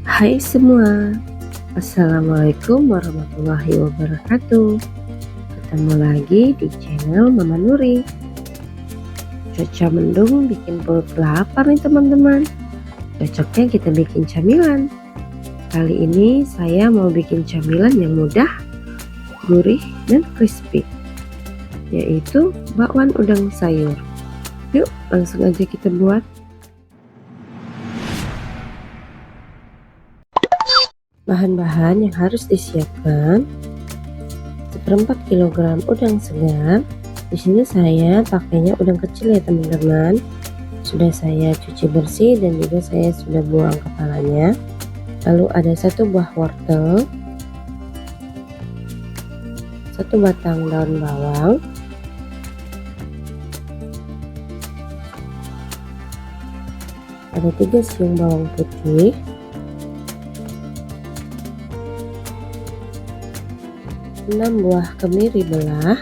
Hai semua, Assalamualaikum warahmatullahi wabarakatuh. Ketemu lagi di channel Mama Nuri. Cuaca mendung bikin perut lapar nih teman-teman. Cocoknya kita bikin camilan. Kali ini saya mau bikin camilan yang mudah, gurih, dan crispy, yaitu bakwan udang sayur. Yuk langsung aja kita buat. Bahan-bahan yang harus disiapkan: 1/4 kg udang segar. Di sini saya pakainya udang kecil ya teman-teman. Sudah saya cuci bersih dan juga saya sudah buang kepalanya. Lalu ada 1 buah wortel, 1 batang daun bawang, ada 3 siung bawang putih, 6 buah kemiri belah,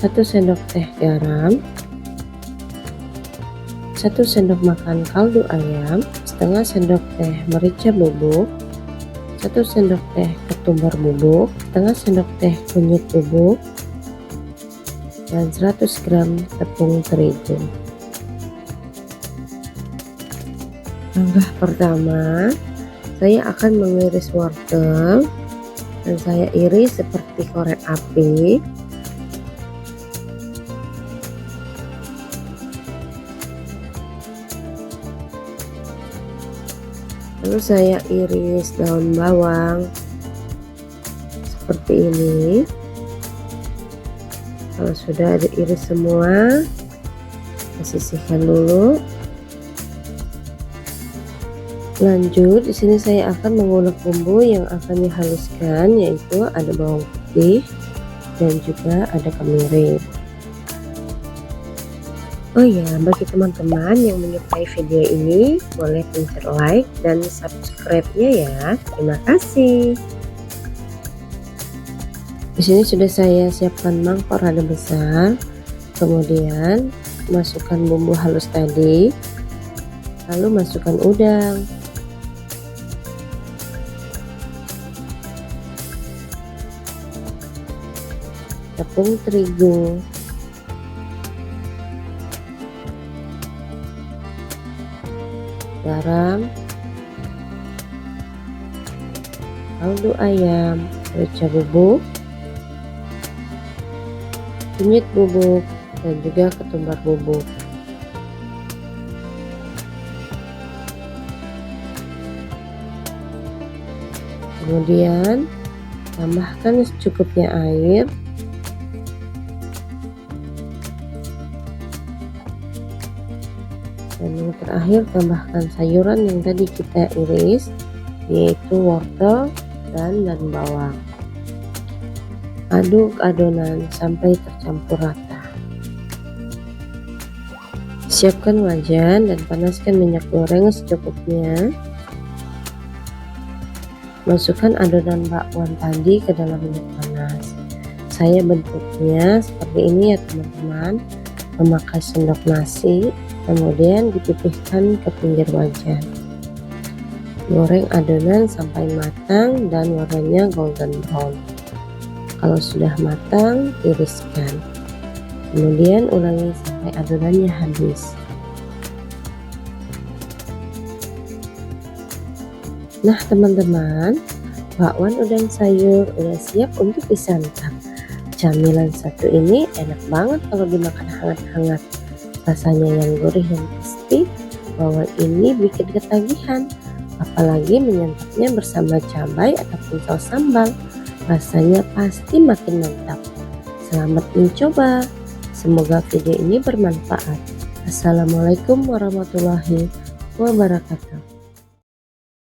1 sendok teh garam, 1 sendok makan kaldu ayam, setengah sendok teh merica bubuk, 1 sendok teh ketumbar bubuk, setengah sendok teh kunyit bubuk, dan 100 gram tepung terigu. Langkah pertama, saya akan mengiris wortel dan saya iris seperti korek api. Lalu saya iris daun bawang seperti ini. Kalau sudah diiris semua, kita sisihkan dulu. Lanjut, di sini saya akan mengulek bumbu yang akan dihaluskan, yaitu ada bawang putih dan juga ada kemiri. Oh ya, bagi teman-teman yang menyukai video ini, boleh pencet like dan subscribe-nya ya. Terima kasih. Di sini sudah saya siapkan mangkok rada besar. Kemudian masukkan bumbu halus tadi. Lalu masukkan udang. Tepung terigu, garam, kaldu ayam, merica bubuk, kunyit bubuk, dan juga ketumbar bubuk. Kemudian tambahkan secukupnya air. Dan yang terakhir, tambahkan sayuran yang tadi kita iris, yaitu wortel dan daun bawang. Aduk adonan sampai tercampur rata. Siapkan wajan dan panaskan minyak goreng secukupnya. Masukkan adonan bakwan tadi ke dalam minyak panas. Saya bentuknya seperti ini ya teman-teman, memakai sendok nasi. Kemudian dipipihkan ke pinggir wajan. Goreng adonan sampai matang dan warnanya golden brown. Kalau sudah matang, tiriskan. Kemudian ulangi sampai adonannya habis. Nah teman-teman, bakwan udang sayur udah siap untuk disantap. Camilan satu ini enak banget kalau dimakan hangat-hangat. Rasanya yang gurih dan crispy, bakwan ini bikin ketagihan, apalagi menyantapnya bersama cabai ataupun saus sambal. Rasanya pasti makin mantap. Selamat mencoba, semoga video ini bermanfaat. Assalamualaikum warahmatullahi wabarakatuh.